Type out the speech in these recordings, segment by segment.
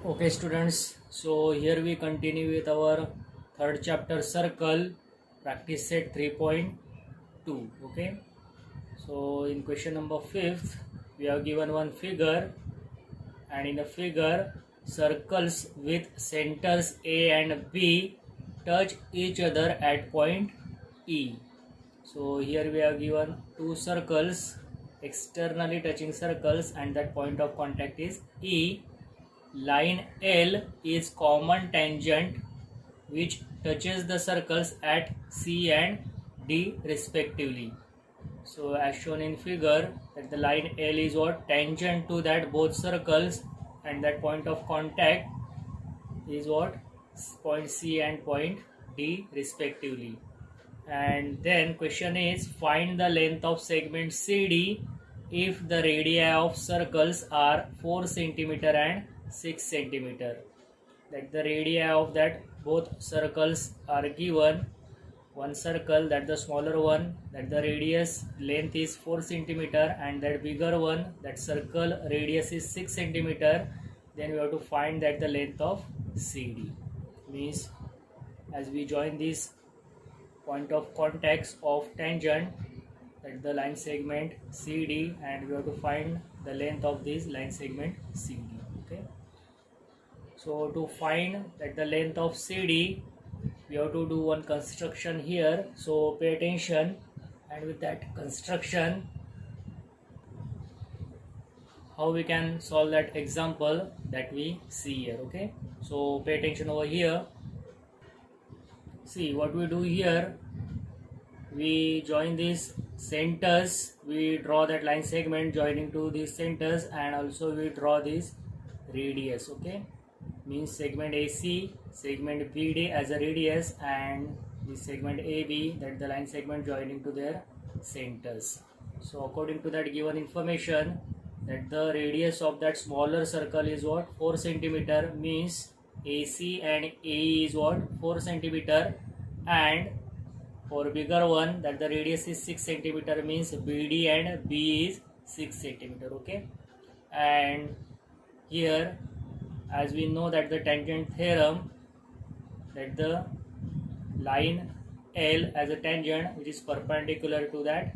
Okay students, so here we continue with our third chapter circle practice set 3.2. Okay, so in question number 5th we have given one figure, and in the figure circles with centers A and B touch each other at point E. So here we have given two circles, externally touching circles, and that point of contact is E. Line L is common tangent which touches the circles at C and D respectively. So as shown in figure, that the line L is what? Tangent to that both circles, and that point of contact is what? Point C and point D respectively. And then question is, find the length of segment CD if the radii of circles are 4 centimeter and 6 centimeter. Like the radii of that both circles are given. One circle, that the smaller one, that the radius length is 4 centimeter, and that bigger one, that circle radius is 6 centimeter. Then we have to find that the length of CD. Means as we join this point of contacts of tangent, that the line segment CD, and we have to find the length of this line segment CD. Okay, so to find that the length of CD, we have to do one construction here, so pay attention. And with that construction, how we can solve that example that we see here. Okay, so pay attention over here. See what we do here, we join these centers, we draw that line segment joining to these centers, and also we draw this radius. Okay, means segment AC, segment BD as a radius, and the segment AB, that the line segment joining to their centers. So according to that given information, that the radius of that smaller circle is what? 4 centimeter, means AC and AE is what? 4 centimeter, and for bigger one, that the radius is 6 centimeter, means BD and B is 6 centimeter. Okay, and here as we know that the tangent theorem, that the line L as a tangent which is perpendicular to that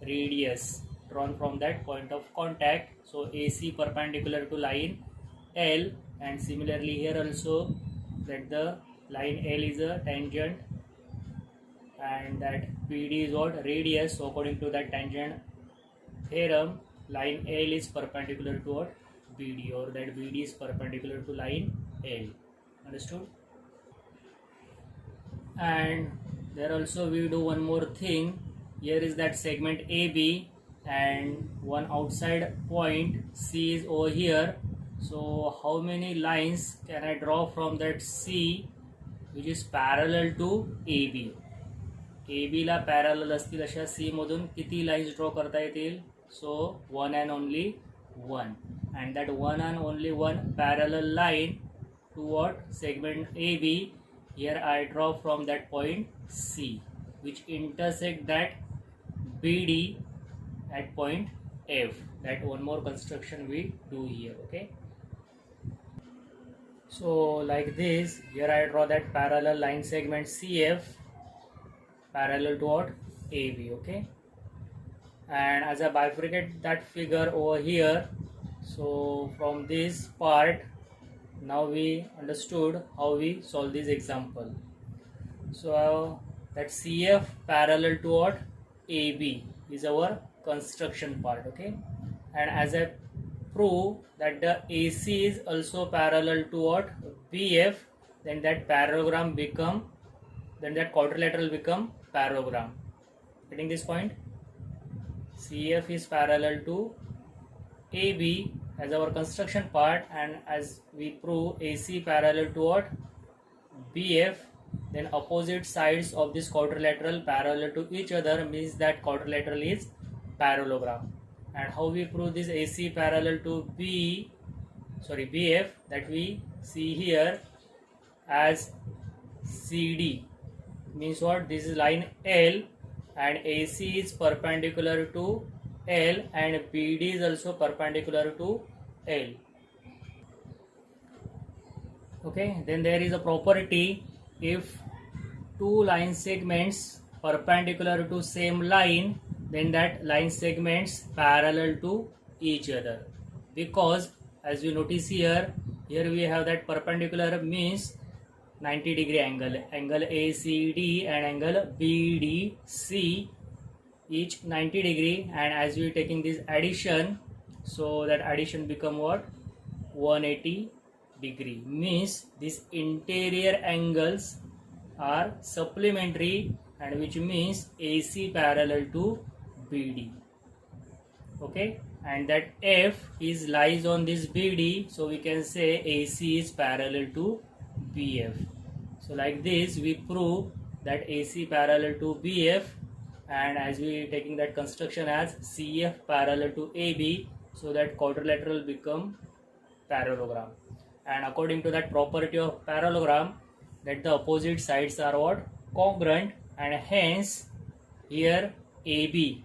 radius drawn from that point of contact, so AC perpendicular to line L, and similarly here also that the line L is a tangent, and that BD is what? Radius. So according to that tangent theorem, line L is perpendicular to what? BD, or that BD is perpendicular to line L. Understood? And there also we do one more thing. Here is that segment AB, and one outside point C is over here. So how many lines can I draw from that C which is parallel to AB? AB ला parallel असतील अशा C मधून किती lines draw करता येतील? So one and only one, and that one and only one parallel line to what? Segment AB. Here I draw from that point C which intersect that BD at point F. That one more construction we do here. Okay, so like this, here I draw that parallel line segment CF parallel to what? AB. Okay, and as I bifurcate that figure over here, so from this part now we understood how we solve this example. So that CF parallel to what? AB is our construction part. Okay, and as I prove that the AC is also parallel to what? BF, then that parallelogram become, then that quadrilateral become parallelogram. Getting this point? CF is parallel to AB as our construction part, and as we prove AC parallel to what? BF, then opposite sides of this quadrilateral parallel to each other, means that quadrilateral is parallelogram. And how we prove this AC parallel to BF, that we see here as CD, means what? This is line L, and AC is perpendicular to L, and BD is also perpendicular to L. Okay, then there is a property, if two line segments perpendicular to same line, then that line segments parallel to each other, because as you notice here we have that perpendicular means 90-degree angle ACD and angle BDC, each 90 degree, and as we taking this addition, so that addition become what, 180 degree, means these interior angles are supplementary, and which means AC parallel to BD. Okay, and that F is lies on this BD, so we can say AC is parallel to BF. So like this we prove that AC parallel to BF, and as we taking that construction as CF parallel to AB, so that quadrilateral become parallelogram. And according to that property of parallelogram, that the opposite sides are what, congruent, and hence here AB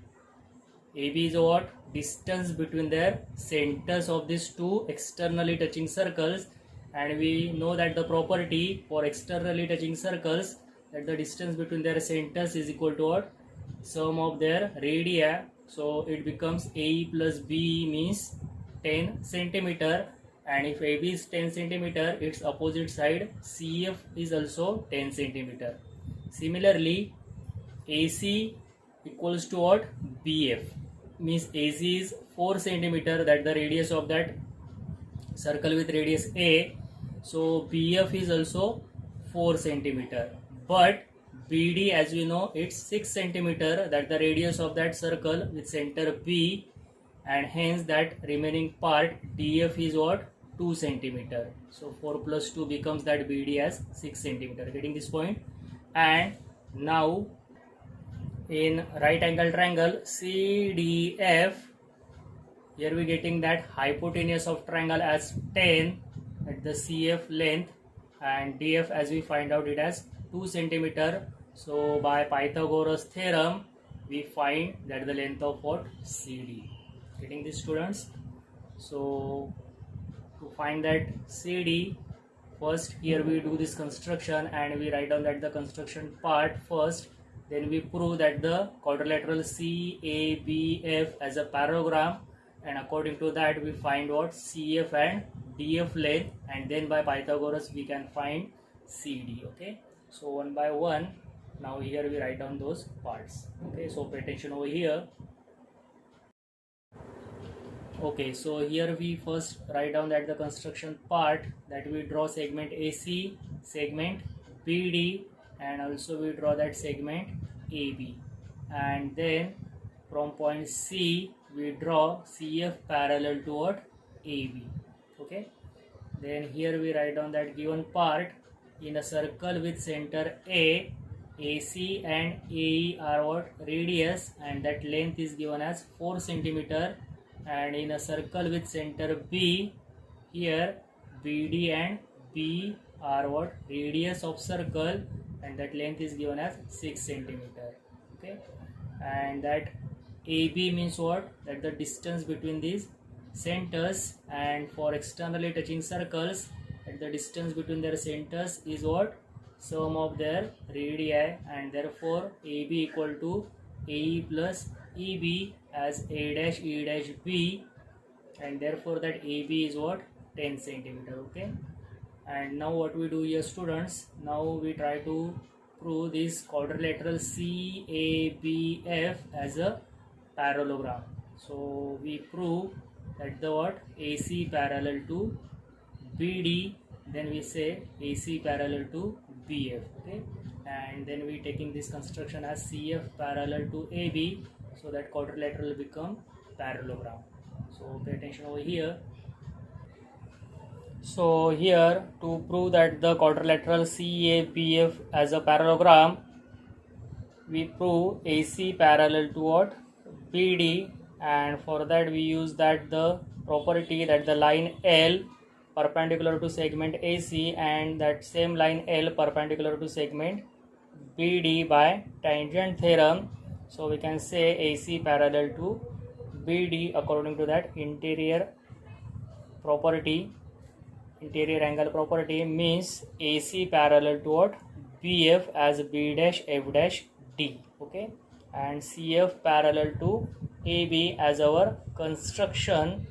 is what, distance between their centers of these two externally touching circles, and we know that the property for externally touching circles, that the distance between their centers is equal to what, sum of their radii, so it becomes AE plus BE means 10 centimeter, and if AB is 10 centimeter, its opposite side CF is also 10 centimeter. Similarly, AC equals to what, BF, means AC is 4 centimeter, that the radius of that circle with radius A, so BF is also 4 centimeter, but BD, as we know, it's 6 centimeter, that the radius of that circle with center B, and hence that remaining part DF is what, 2 centimeter. So 4 plus 2 becomes that BD as 6 centimeter. Getting this point? And now in right angle triangle CDF, here we getting that hypotenuse of triangle as 10 at the CF length, and DF as we find out it as 2 centimeter. So by Pythagoras theorem we find that the length of what, CD. Getting this, students? So to find that CD, first here we do this construction and we write down that the construction part first, then we prove that the quadrilateral CABF as a parallelogram, and according to that we find what, CF and DF length, and then by Pythagoras we can find CD. Okay, so one by one, now here we write down those parts. Okay, so pay attention over here. Okay, so here we first write down that the construction part, that we draw segment AC, segment BD, and also we draw that segment AB, and then from point C we draw CF parallel to what, AB. Okay, then here we write down that given part, in a circle with center A, AC and AE are what, radius, and that length is given as 4 centimeter, and in a circle with center B, here BD and B are what, radius of circle, and that length is given as 6 centimeter. Okay, and that AB means what, that the distance between these centers, and for externally touching circles, that the distance between their centers is what, sum of their radii, and therefore AB equal to AE plus EB as A dash E dash B, and therefore that AB is what, 10 centimeter. Okay, and now what we do here, students, now we try to prove this quadrilateral CABF as a parallelogram. So we prove that the what, AC parallel to BD, then we say AC parallel to BF. Okay, and then we taking this construction as CF parallel to AB, so that quadrilateral become parallelogram. So pay attention over here. So here, to prove that the quadrilateral CABF as a parallelogram, we prove AC parallel to what, BD, and for that we use that the property that the line L perpendicular to segment AC, and that same line L perpendicular to segment BD by tangent theorem. So we can say AC parallel to BD according to that interior property, interior angle property means AC parallel to what? BF as B dash F dash D. Okay, and CF parallel to AB as our construction,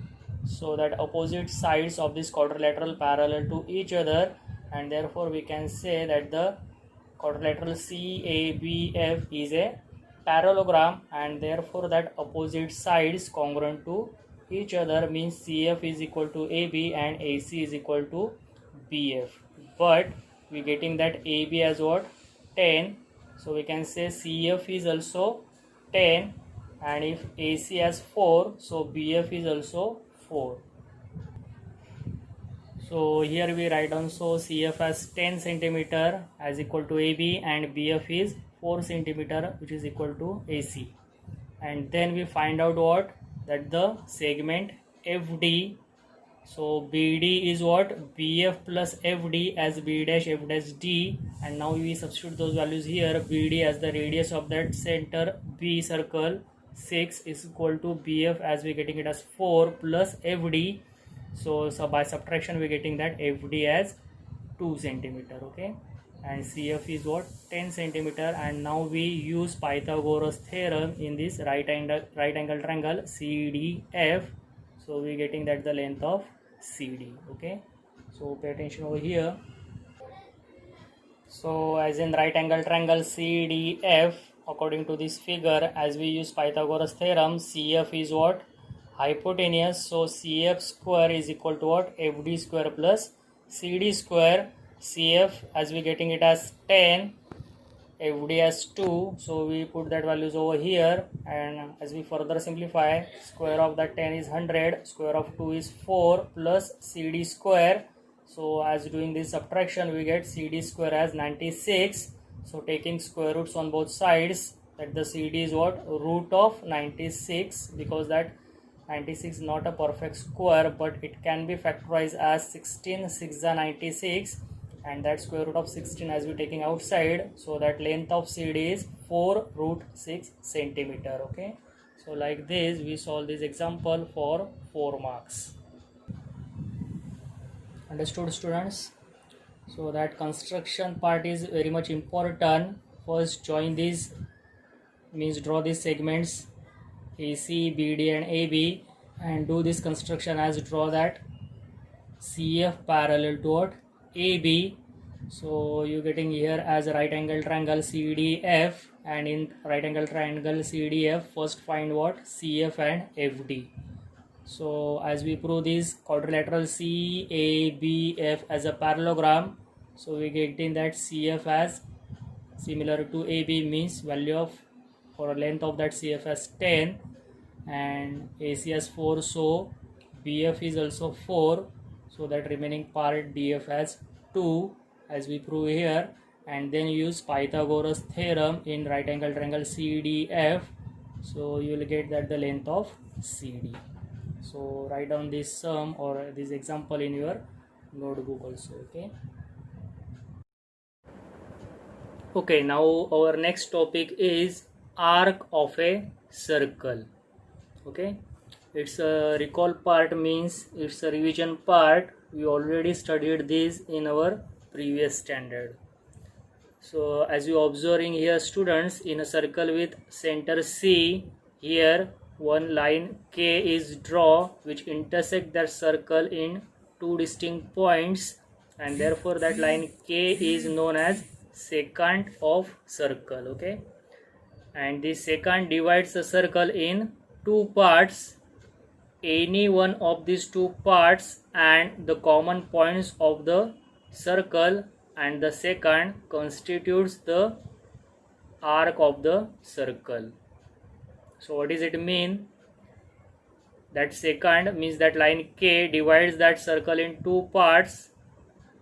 so that opposite sides of this quadrilateral parallel to each other, and therefore we can say that the quadrilateral CABF is a parallelogram, and therefore that opposite sides congruent to each other means CF is equal to AB and AC is equal to BF. But we getting that AB as what? 10, so we can say CF is also 10, and if AC as 4, so BF is also 4. So here we write down, so CF as 10 centimeter as equal to AB and BF is 4 centimeter which is equal to AC. And then we find out what? That the segment FD, so BD is what? BF plus FD as B dash F dash D, and now we substitute those values here. BD as the radius of that center B circle 6 is equal to BF as we getting it as 4 plus FD. So by subtraction we getting that FD as 2 centimeter. Okay, and CF is what? 10 centimeter. And now we use Pythagoras theorem in this right angle triangle CDF. So we getting that the length of CD. Okay, so pay attention over here. So as in right angle triangle CDF, according to this figure, as we use Pythagoras theorem, CF is what? Hypotenuse. So CF square is equal to what? FD square plus CD square. CF as we getting it as 10, FD as 2, so we put that values over here, and as we further simplify, square of that 10 is 100, square of 2 is 4 plus CD square. So as doing this subtraction we get CD square as 96. So taking square roots on both sides, that the CD is what? Root of 96, because that 96 is not a perfect square, but it can be factorized as 16, 6 are 96, and that square root of 16 as we taking outside, so that length of CD is 4 root 6 centimeter. Okay, so like this we solve this example for 4 marks. Understood, students? So that construction part is very much important. First join these, means draw these segments AC, BD and AB, and do this construction as draw that CF parallel to what? AB. So you getting here as a right angle triangle CDF, and in right angle triangle CDF first find what? CF and FD. So as we prove this quadrilateral CABF as a parallelogram, so we getting that CF as similar to AB means value of for length of that CF as 10 and AC as 4, so BF is also 4, so that remaining part DF as 2 as we prove here, and then use Pythagoras theorem in right angle triangle CDF, so you will get that the length of CD. So write down this sum or this example in your notebook also. Okay, now our next topic is arc of a circle. Okay, it's a recall part, means it's a revision part. We already studied this in our previous standard. So as you observing here, students, in a circle with center C, here one line K is draw which intersect that circle in 2 distinct points, and therefore that line K is known as secant of circle. Okay, and this secant divides the circle in 2 parts. Any one of these 2 parts and the common points of the circle and the secant constitutes the arc of the circle. So what does it mean? That secant means that line K divides that circle in 2 parts,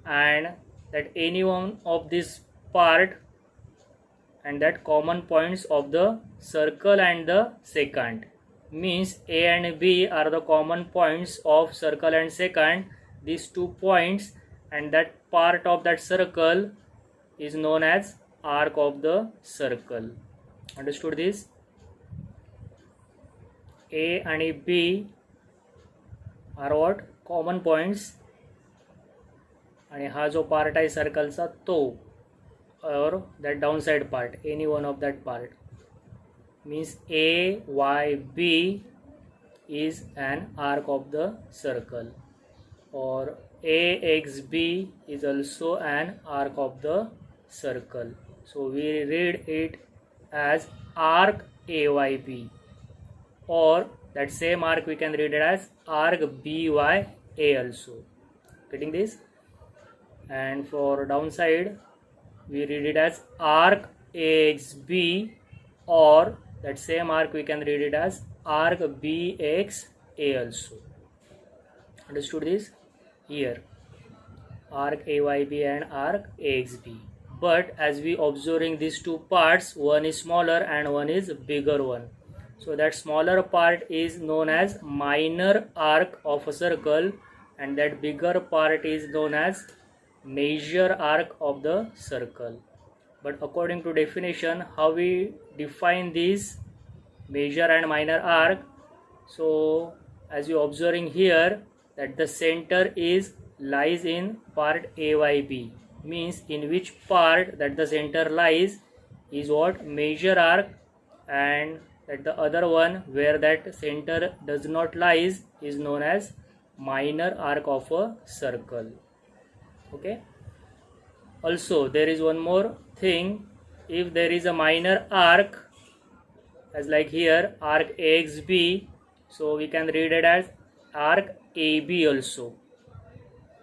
and that any one of this part and that common points of the circle and the secant, means A and B are the common points of circle and secant, these 2 points, and that part of that circle is known as arc of the circle. Understood this? A and B are what? Common points, आणि हा जो part आहे सर्कलचा तो, और that down side part, any one of that part, means AYB is an arc of the circle, or AXB is also an arc of the circle. So we read it as arc AYB, or that same arc we can read it as arc BYA also. Getting this? And for downside we read it as arc AXB, or that same arc we can read it as arc BXA also. Understood this? Here arc AYB and arc AXB, but as we observing these two parts, one is smaller and one is bigger one, so that smaller part is known as minor arc of a circle, and that bigger part is known as major arc of the circle. But according to definition, how we define these major and minor arc? So as you observing here, that the center is lies in part AYB, means in which part that the center lies is what? Major arc, and that the other one where that center does not lies is known as minor arc of a circle. Okay. Also there is one more thing. If there is a minor arc, as like here arc AXB, so we can read it as arc AB also.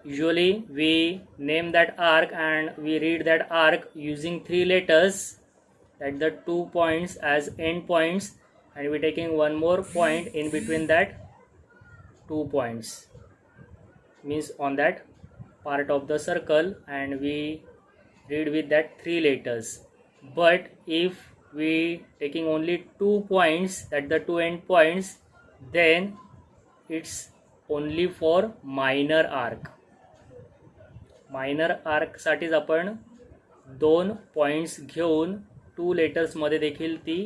Usually we name that arc and we read that arc using 3 letters, that the 2 points as end points, and we taking one more point in between that 2 points, means on that part of the circle, and we read with that 3 letters. But if we taking only 2 points, that the 2 end points, then it's only for minor arc. Minor arc साठीच आपण 2 points घेऊन 2 letters मध्ये देखील ती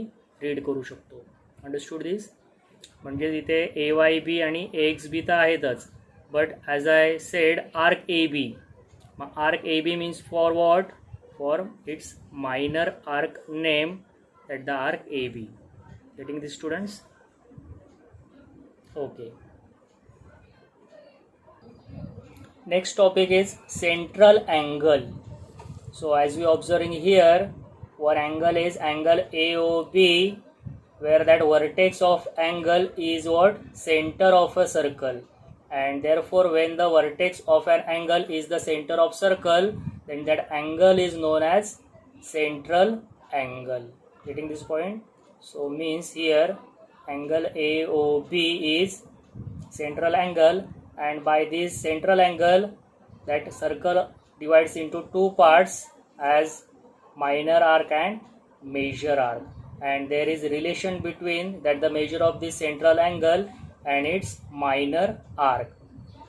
read करू शकतो. Understood this? म्हणजे इथे AYB आणि AXB तर आहेतच, but as I said arc AB, arc AB means for what? For its minor arc name, that the arc AB. Getting this, students? Okay. Next topic is central angle. So as we observing here, one angle is angle AOB, where that vertex of angle is what? Center of a circle, and therefore when the vertex of an angle is the center of circle, then that angle is known as central angle. Getting this point? So means here angle AOB is central angle, and by this central angle that circle divides into 2 parts as minor arc and major arc, and there is relation between that the measure of this central angle and its minor arc.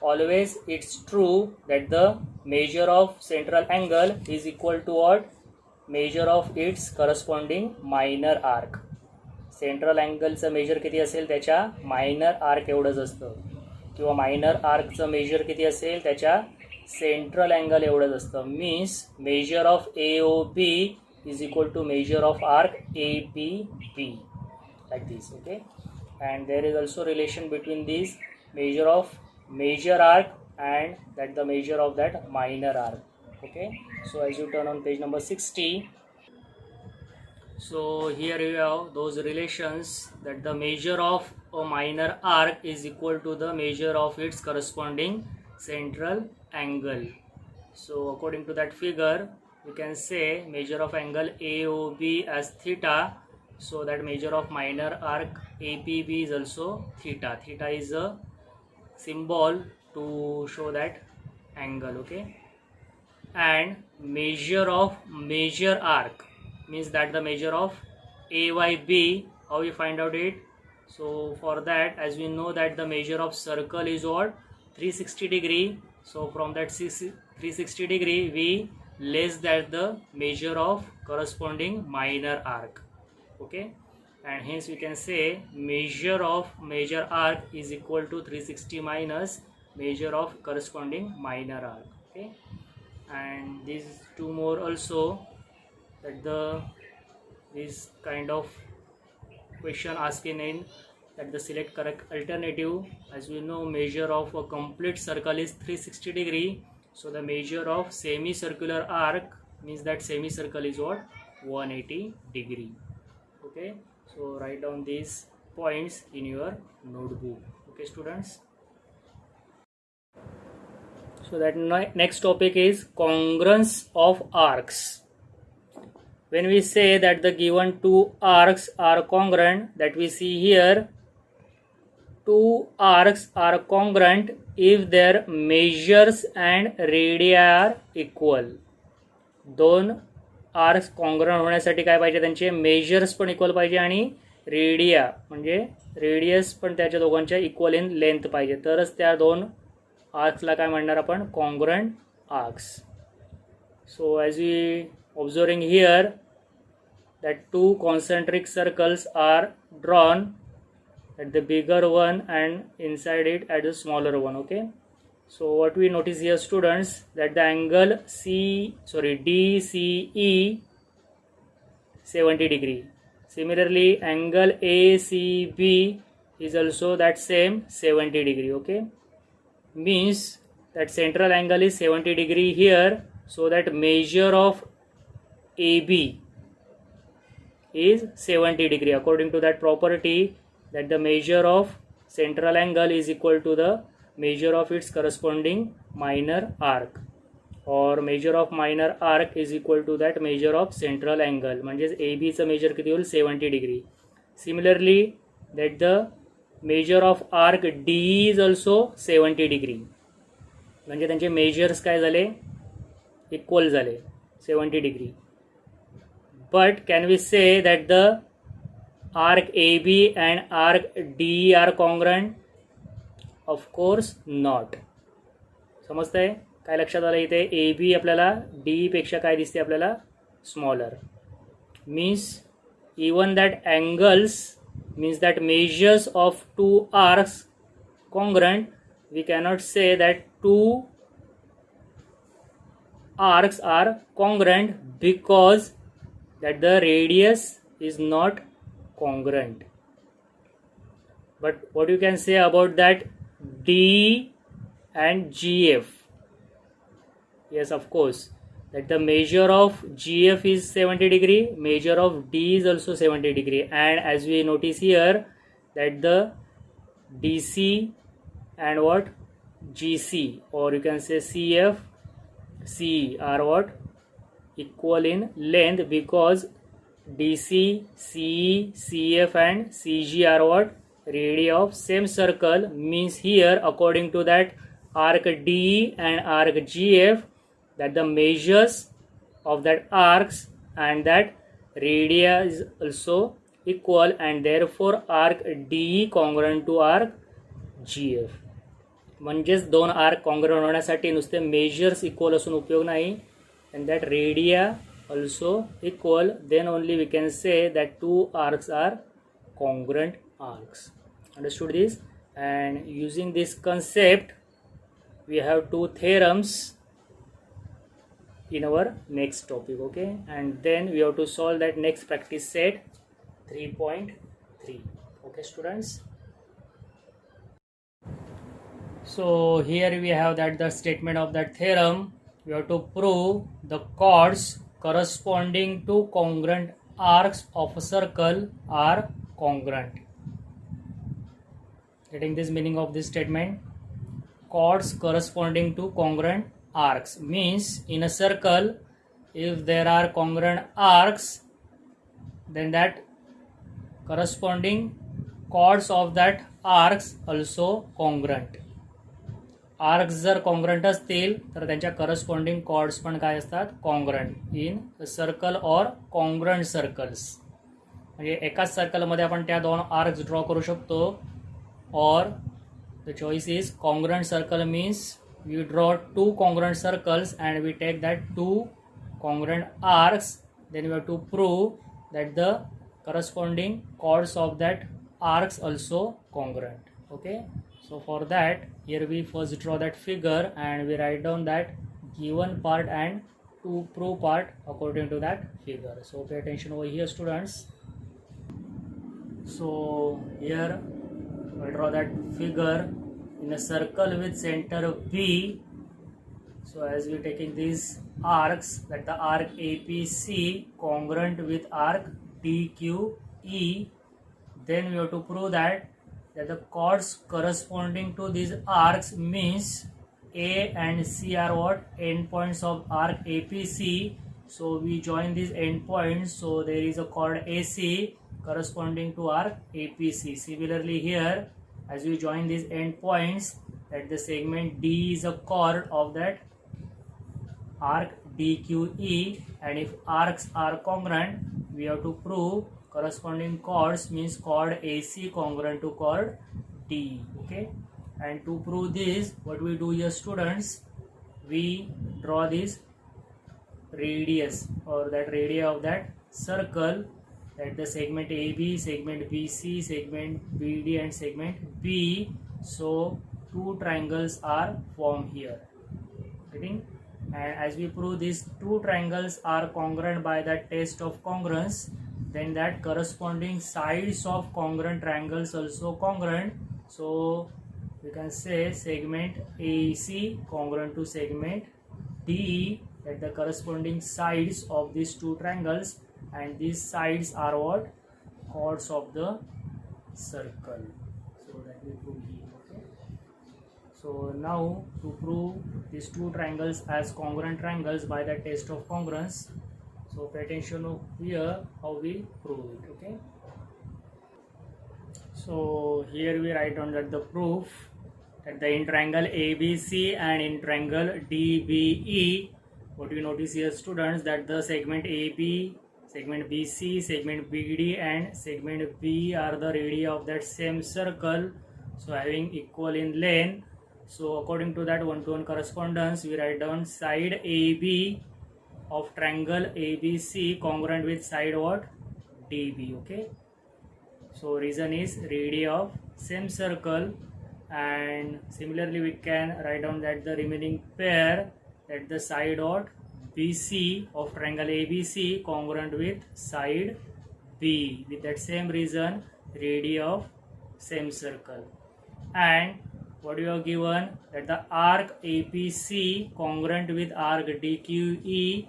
Always it's true that the measure of central angle is equal to what? Measure of its corresponding minor arc. Central अँगलचं measure किती असेल त्याच्या minor arc एवढंच असतं, किंवा minor आर्कचं major किती असेल त्याच्या सेंट्रल अँगल एवढंच असतं. Means measure of AOB is equal to measure of arc ABB, like this. Okay, and there is also relation between these measure of major arc and that the measure of that minor arc. Okay, so as you turn on page number 60, so here you have those relations, that the measure of a minor arc is equal to the measure of its corresponding central angle. So according to that figure, we can say measure of angle AOB as theta, so that measure of minor arc APB is also theta. Theta is a symbol to show that angle. Okay, and measure of major arc means that the measure of AYB, how we find out it? So for that, as we know that the measure of circle is what? 360 degree. So from that 360 degree we less that the measure of corresponding minor arc. Okay, and hence we can say measure of major arc is equal to 360 minus measure of corresponding minor arc. Okay, and these two more also, that this kind of question asking in that the select correct alternative. As we know, measure of a complete circle is 360 degree, so the measure of semicircular arc means that semicircle is what, 180 degree. Okay, so write down these points in your notebook. Okay students, so that next topic is congruence of arcs. When we say that the given two arcs are congruent, that we see here, two arcs are congruent if their measures and radii are equal. दोन arcs congruent होण्यासाठी काय पाहिजे, त्यांचे measures पण equal पाहिजे आणि radio म्हणजे radius पण त्याच्या दोघांच्या इक्वल इन लेंथ पाहिजे, तरच त्या दोन आर्क्सला काय म्हणणार आपण, congruent arcs. So as we observing here that two concentric circles are drawn at the bigger one and inside it at the smaller one. Okay, so what we notice here students, that the angle DCE 70 degree. Similarly angle ACB is also that same 70 degree. Okay, means that central angle is 70 degree here, so that measure of AB is 70 degree according to that property, that the measure of central angle is equal to the measure of its corresponding minor arc, or measure of minor arc is equal to that measure of central angle. म्हणजेच AB चं measure किती होईल, 70 degree. Similarly that the measure of arc DE is also 70 degree. म्हणजे त्यांचे measures काय झाले, equal झाले, 70 degree. But can we say that the arc AB and arc DE are congruent? Of course not. समजतंय काय, लक्षात आलं इथे AB आपल्याला DE पेक्षा काय दिसते आपल्याला, smaller. Means even that angles, means that measures of two arcs congruent, we cannot say that two arcs are congruent because that the radius is not congruent. But what you can say about that D and GF? Yes, of course, that the measure of GF is 70 degree, measure of D is also 70 degree, and as we notice here that the DC and what, GC, or you can say CF, CE are what, equal in length, because DC, CE, CF and CG are what, radii of same circle. Means here according to that arc DE and arc GF, that the measures of that arcs and that radii is also equal, and therefore arc DE congruent to arc GF. म्हणजेच दोन arc congruent होण्यासाठी नुसते measures equal असून उपयोग नाही, and that radii also equal, then only we can say that two arcs are congruent arcs. Understood this? And using this concept we have two theorems in our next topic. Okay, and then we have to solve that next practice set 3.3. Okay students, so here we have that the statement of that theorem. We have to prove the chords corresponding to congruent arcs of a circle are congruent. Getting this meaning of this statement, chords corresponding to congruent arcs means in a circle if there are congruent arcs, then that corresponding chords of that arcs also congruent. Arcs जर congruent असतील तर त्यांच्या corresponding chords पण काय असतात, congruent इन circle और congruent circles. म्हणजे एकाच सर्कलमध्ये आपण त्या दोन आर्क्स ड्रॉ करू शकतो. Or the choice is congruent circle means we draw two congruent circles and we take that two congruent arcs, then we have to prove that the corresponding chords of that arcs also congruent. Okay, so for that here we first draw that figure and we write down that given part and to prove part according to that figure. So pay attention over here, students. So here we draw that figure in a circle with center B. So as we taking these arcs, that the arc APC congruent with arc DQE, then we have to prove that the chords corresponding to these arcs means A and C are what? Endpoints of arc APC. So we join these endpoints, so there is a chord AC corresponding to arc APC. Similarly here, as we join these endpoints, that the segment D is a chord of that arc DQE, and if arcs are congruent, we have to prove corresponding chords means chord AC congruent to chord D. Okay, and to prove this, what we do here, students, we draw this radius or that radii of that circle, that the segment AB, segment BC, segment BD and segment B. So two triangles are formed here. Getting? And as we prove these two triangles are congruent by the test of congruence, then that corresponding sides of congruent triangles also congruent. So we can say segment AC congruent to segment DE, that the corresponding sides of these two triangles, and these sides are what? Chords of the circle. So that we prove here. Okay. So now to prove these two triangles as congruent triangles by the test of congruence, so pay attention here how we prove it. Okay. So here we write down that the proof that in triangle ABC and in triangle DBE, what you notice here, students, that the segment AB, segment BC, segment BD and segment B are the radii of that same circle, so having equal in length. So according to that one-to-one correspondence, we write down side AB of triangle ABC congruent with side what? DB. Okay. So reason is radii of same circle, and similarly we can write down that the remaining pair, that the side what? BC of triangle ABC congruent with side B, with that same reason radii of same circle. And what you have given, that the arc APC congruent with arc DQE,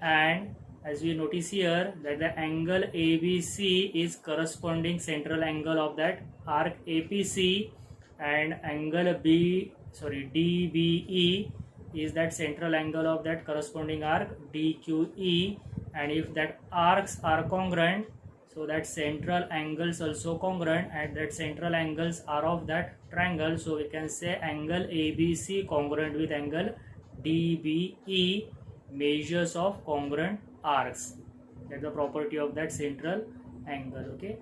and as we notice here that the angle ABC is corresponding central angle of that arc APC, and angle DBE is that central angle of that corresponding arc DQE, and if that arcs are congruent, so that central angles also congruent, and that central angles are of that triangle, so we can say angle ABC congruent with angle DBE, measures of congruent arcs. That's the property of that central angle. Okay,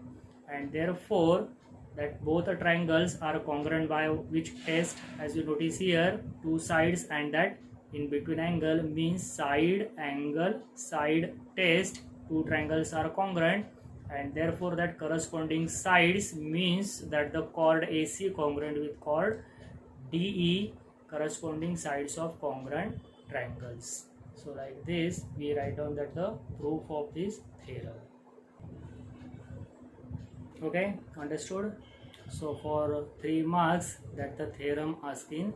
and therefore that both the triangles are congruent by which test, as you notice here, two sides and that in between angle means side angle side test, two triangles are congruent, and therefore that corresponding sides means that the chord AC congruent with chord DE, corresponding sides of congruent triangles. So like this we write down that the proof of this theorem. Okay, understood? So for 3 marks that the theorem asked in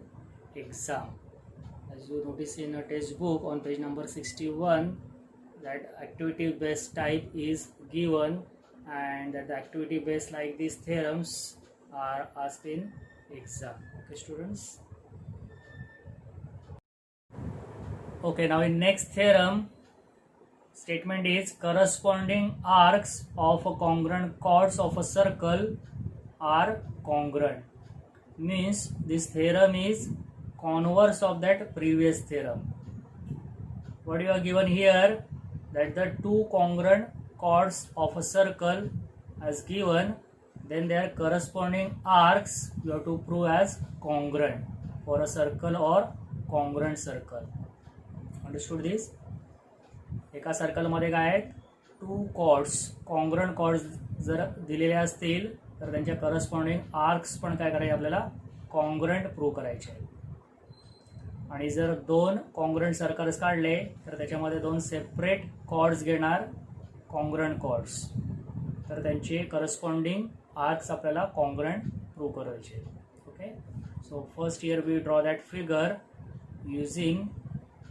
exam. As you notice in a textbook on page number 61, that activity based type is given, and that the activity based like these theorems are asked in exam. Okay, students. Okay, now in next theorem, statement is corresponding arcs of a congruent chords of a circle are congruent. Means this theorem is converse of that previous theorem. What you are given here, that the two congruent chords of a circle as given, then their corresponding arcs you have to prove as congruent for a circle or congruent circle. Understood this? एका circle मध्ये काय आहेत, two chords congruent chords जर दिलेले असतील तर त्यांच्या corresponding arcs पण काय करायचे आपल्याला कॉन्ग्रुएंट प्रूव्ह करायचे आहेत. आणि जर दोन कॉन्ग्रंट सर्कल्स काढले तर त्याच्यामध्ये दोन सेपरेट कॉर्ड्स घेणार, कॉन्ग्रंट कॉर्ड्स, तर त्यांचे करस्पॉन्डिंग आर्क्स आपल्याला कॉन्ग्रंट प्रूव्ह करायचे. Okay, so first here we draw that figure using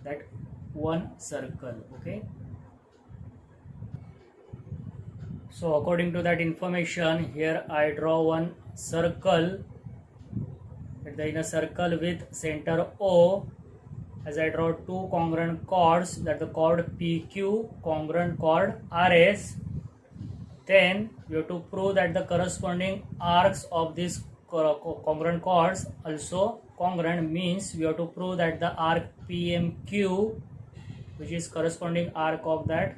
that one circle. Okay, so according to that information, here I draw one circle, in a circle with center O, as I draw two congruent chords, that the chord PQ congruent chord RS. Then we have to prove that the corresponding arcs of these congruent chords also congruent, means we have to prove that the arc PMQ, which is corresponding arc of that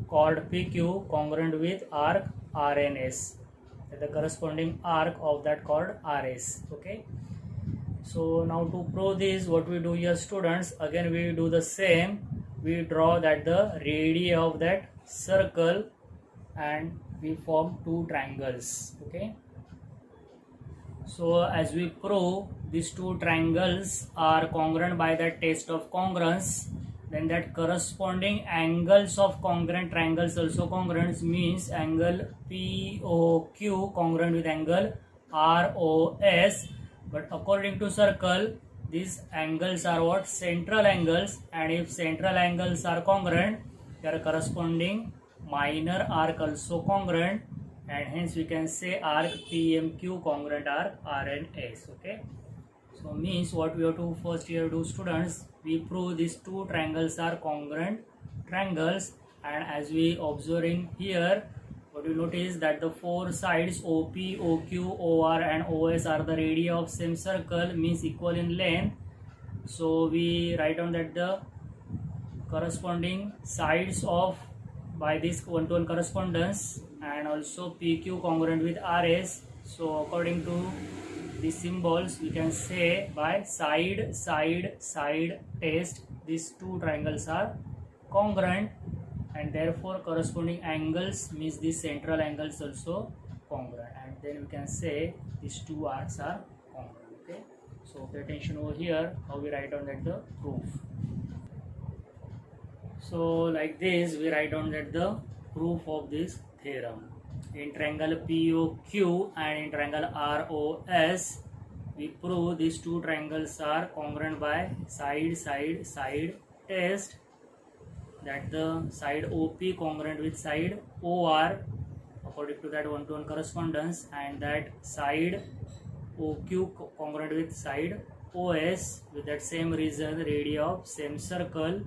chord PQ, congruent with arc RNS, the corresponding arc of that chord RS. Okay, so now to prove this, what we do here students, again we do the same, we draw that the radii of that circle and we form two triangles. Okay, so as we prove these two triangles are congruent by that test of congruence, then that corresponding angles of congruent triangles also congruent, means angle POQ congruent with angle ROS. But according to circle, these angles are what? Central angles, and if central angles are congruent, their corresponding minor arc also congruent, and hence we can say arc PMQ congruent arc RNS. Okay, so means what we have to first here do students, we prove these two triangles are congruent triangles, and as we observing here, what you notice that the four sides OP, OQ, OR and OS are the radii of same circle, means equal in length. So we write down that the corresponding sides of by this one-to-one correspondence, and also PQ congruent with RS. So according to these symbols, we can say by side test, these two triangles are congruent, and therefore corresponding angles means these central angles also congruent, and then we can say these two arcs are congruent. Okay, so pay attention over here how we write down that the proof. So like this we write down that the proof of this theorem. In triangle POQ and in triangle ROS, we prove these two triangles are congruent by side test, that the side OP congruent with side OR according to that one-to-one correspondence, and that side OQ congruent with side OS with that same reason, radii of same circle,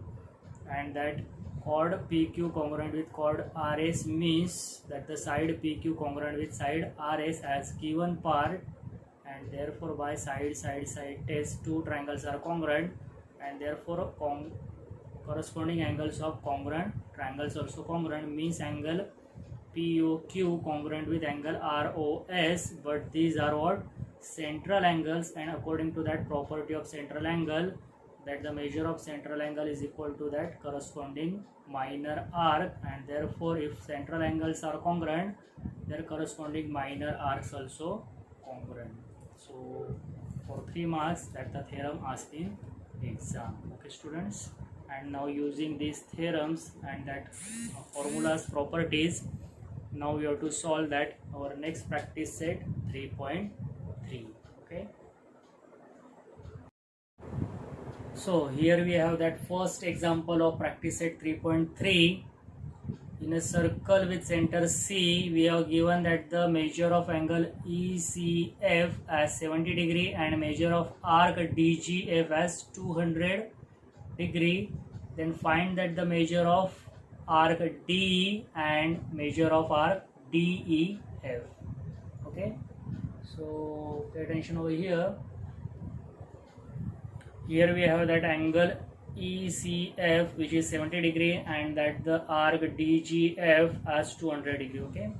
and that chord PQ congruent with chord RS, means that the side PQ congruent with side RS as given part, and therefore by side test two triangles are congruent, and therefore corresponding angles of congruent triangles also congruent, means angle POQ congruent with angle ROS, but these are what? Central angles, and according to that property of central angle, that the measure of central angle is equal to that corresponding minor arc, and therefore if central angles are congruent, their corresponding minor arcs also congruent. So for 3 marks that the theorem asked in exam. Okay students, and now using these theorems and that formulas properties, now we have to solve that our next practice set 3.3. okay, so here we have that first example of practice set 3.3. In a circle with center C, we have given that the measure of angle ECF as 70 degree and measure of arc DGF as 200 degree. Then find that the measure of arc DE and measure of arc DEF. Okay, so pay attention over here. Here we have that angle ECF which is 70 degree and that the arc DGF as 200 degree. Okay,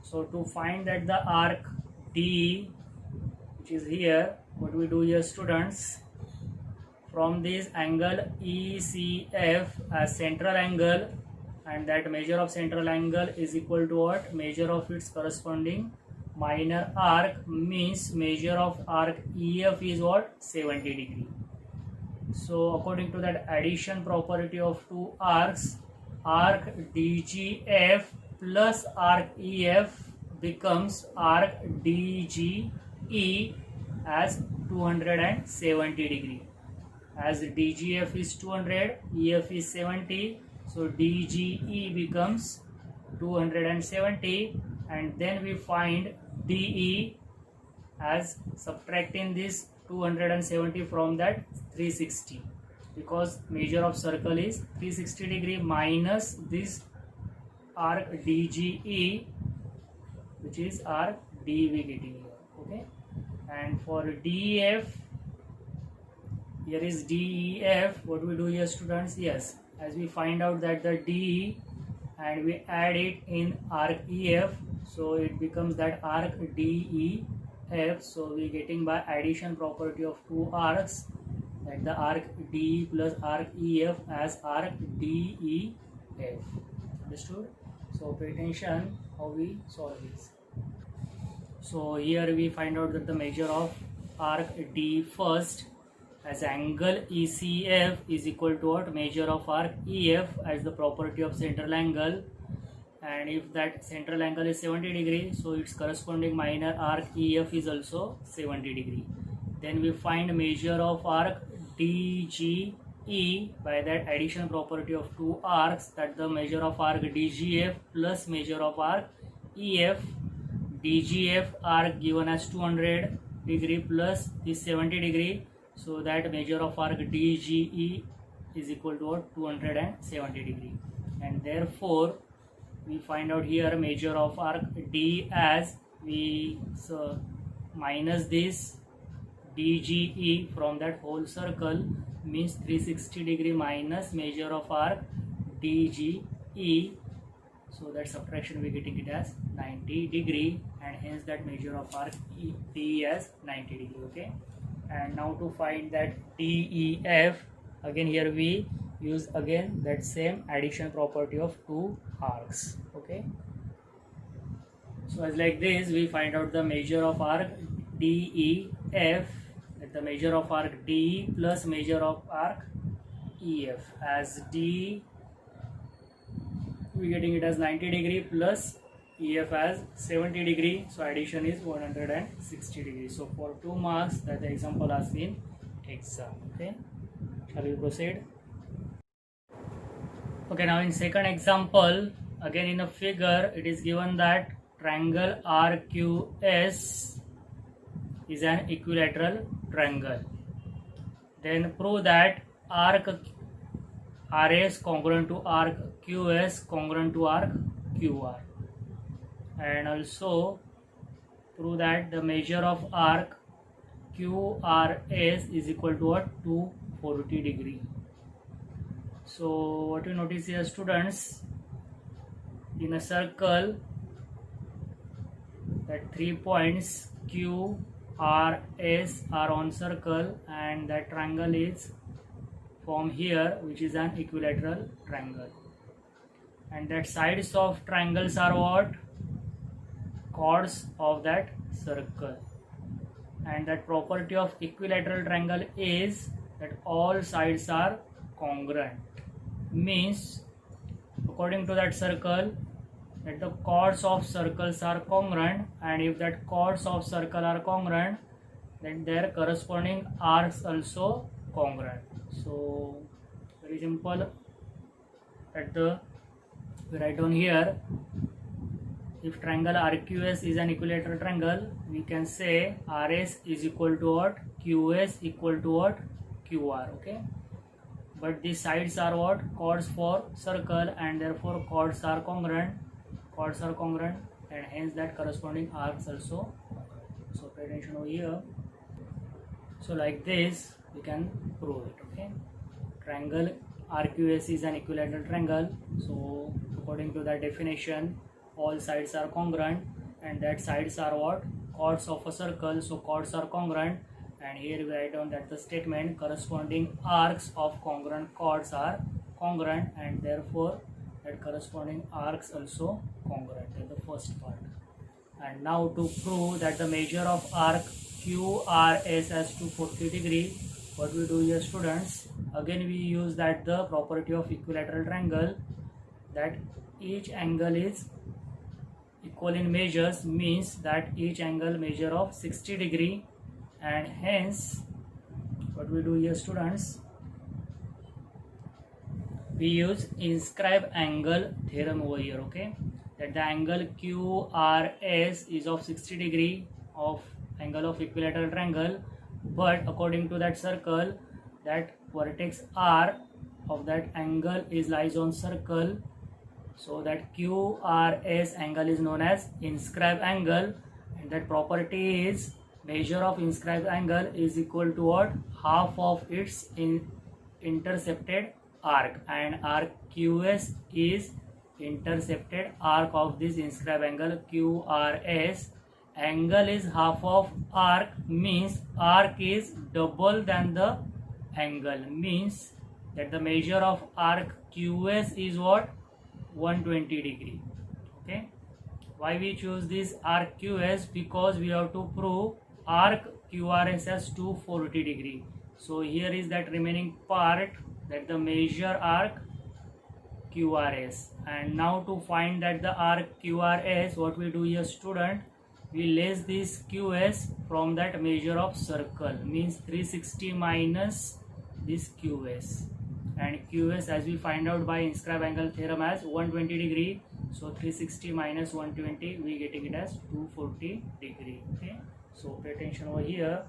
so to find that the arc DE, which is here, what we do here students, from this angle ECF as central angle, and that measure of central angle is equal to what? Measure of its corresponding minor arc, means measure of arc EF is what? 70 degree. So according to that addition property of two arcs, arc DGF plus arc EF becomes arc DGE as 270 degree. As DGF is 200, EF is 70, so DGE becomes 270, and then we find DE as subtracting this 270 from that 360, because measure of circle is 360 degree minus this arc DGE, which is arc D we getting here. Okay, and for DEF, here is DEF. What we do here, students? Yes, as we find out that the DE and we add it in arc EF, so it becomes that arc DEF. So we getting by addition property of two arcs, that the arc DE plus arc EF as arc DEF. Understood? So pay attention how we solve this. So here we find out that the measure of arc D first, as angle ECF is equal to what? Measure of arc EF as the property of central angle, and if that central angle is 70 degree, so its corresponding minor arc EF is also 70 degree. Then we find measure of arc DGE by that addition property of two arcs, that the measure of arc DGF plus measure of arc EF. DGF arc given as 200 degree plus this 70 degree, so that measure of arc DGE is equal to 270 degree, and therefore we find out here measure of arc D as we minus this DGE from that whole circle, means 360 degree minus measure of arc DGE, so that subtraction we getting it as 90 degree, and hence that measure of arc D as 90 degree. Okay, and now to find that DEF, again here we use again that same addition property of two arcs. Okay, so as like this we find out the measure of arc DEF, that the measure of arc DE plus measure of arc EF, as D we getting it as 90 degree plus EF as 70 degree, so addition is 160 degree. So for 2 marks that the example has been exam. Okay, shall we proceed? Okay, now in second example, again in a figure it is given that triangle RQS is an equilateral triangle. Then prove that arc RS congruent to arc QS congruent to arc QR, and also prove that the measure of arc QRS is equal to what? 240 degree. So what you notice here, students, in a circle that 3 points Q, R, S are on circle, and that triangle is formed here, which is an equilateral triangle, and that sides of triangles are what? Chords of that circle, and that property of equilateral triangle is that all sides are congruent, means according to that circle that the chords of circles are congruent, and if that chords of circle are congruent, then their corresponding arcs also congruent. So very simple, that the we write down here, if triangle RQS is an equilateral triangle, we can say RS is equal to what? QS equal to what? QR. Okay, but these sides are what? Chords for circle, and therefore chords are congruent, and hence that corresponding arcs also. So pay attention over here. So like this we can prove it. Okay, triangle RQS is an equilateral triangle, so according to that definition all sides are congruent, and that sides are what? Chords of a circle, so chords are congruent, and here we write down that the statement corresponding arcs of congruent chords are congruent, and therefore that corresponding arcs also congruent. That's the first part. And now to prove that the measure of arc QRS as 240 degree, what we do here students, again we use that the property of equilateral triangle, that each angle is equal in measures, means that each angle measure of 60 degree, and hence what we do here students, we use inscribe angle theorem over here. Okay, that the angle QRS is of 60 degree of angle of equilateral triangle, but according to that circle, that vertex R of that angle is lies on circle, so that QRS angle is known as inscribe angle, and that property is measure of inscribe angle is equal to what, half of its intercepted arc, and arc QS is intercepted arc of this inscribe angle QRS. Angle is half of arc, means arc is double than the angle, means that the measure of arc QS is what, 120 degree. Okay, why we choose this arc QS, because we have to prove arc QRS as 240 degree. So here is that remaining part, that the measure arc QRS, and now to find that the arc QRS, what we do here student, we less this QS from that measure of circle, means 360 minus this QS, and QS as we find out by inscribe angle theorem as 120 degree, so 360 minus 120 we getting it as 240 degree. Okay, so pay attention over here.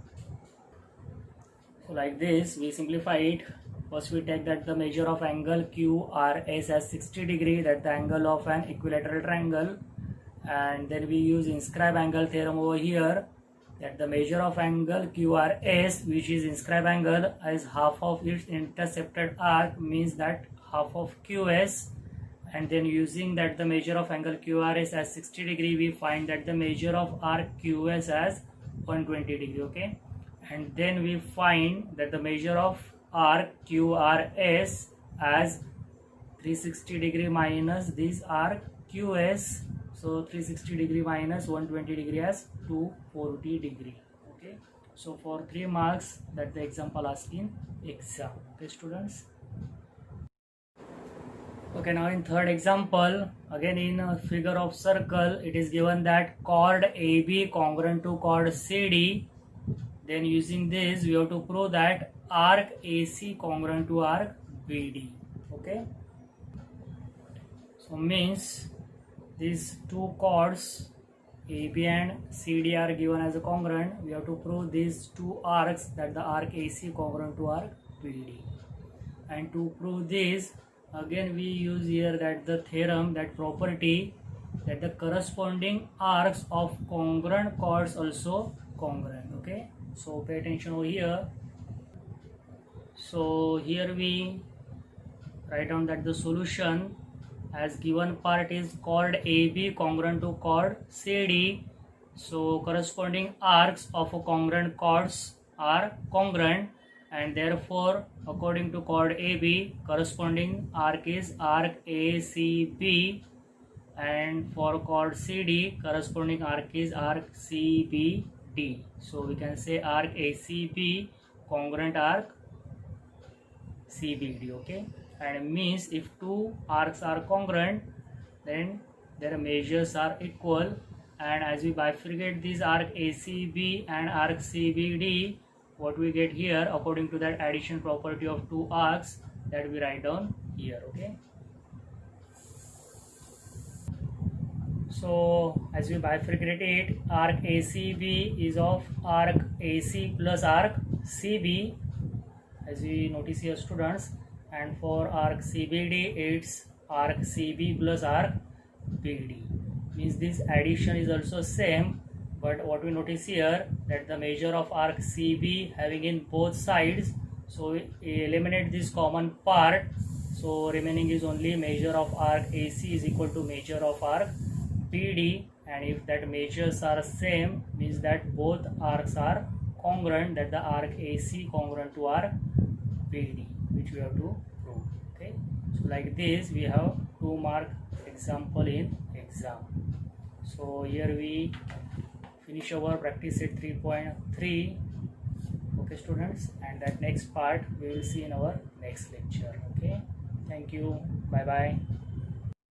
So like this we simplify it. First we take that the measure of angle QRS as 60 degree, that the angle of an equilateral triangle, and then we use inscribe angle theorem over here, that the measure of angle QRS, which is inscribe angle, as half of its intercepted arc, means that half of QS, and then using that the measure of angle QRS as 60 degree, we find that the measure of arc QS as 120 degree. Okay, and then we find that the measure of arc QRS as 360 degree minus this arc QS, so 360 degree minus 120 degree as 240 degree. Okay, so for 3 marks that the example asked in exam. Okay students. Okay, now in third example, again in a figure of circle, it is given that chord AB congruent to chord CD. Then using this we have to prove that arc AC congruent to arc BD. Okay, so means these two chords AB and CD are given as a congruent. We have to prove these two arcs, that the arc AC congruent to arc BD. And to prove this, again we use here that the theorem, that property, that the corresponding arcs of congruent chords also congruent. Okay, so pay attention over here. So here we write down that the solution, as given part is chord AB congruent to chord CD, so corresponding arcs of a congruent chords are congruent, and therefore according to chord AB, corresponding arc is arc ACB, and for chord CD, corresponding arc is arc CBD. So we can say arc ACB congruent arc CBD. Okay, and means if two arcs are congruent, then their measures are equal, and as we bifurcate these arc ACB and arc CBD, what we get here according to that addition property of two arcs, that we write down here. Okay, so as we bifurcate it, arc ACB is of arc AC plus arc CB, as we notice here students, and for arc CBD it's arc CB plus arc BD, means this addition is also same, but what we notice here, that the measure of arc CB having in both sides, so we eliminate this common part, so remaining is only measure of arc AC is equal to measure of arc BD, and if that measures are same, means that both arcs are congruent, that the arc AC congruent to arc BD, which we have to prove. Okay, so like this we have 2 mark example in exam. So here we finish our practice set 3.3. Okay students, and that next part we will see in our next lecture. Okay, thank you, bye bye.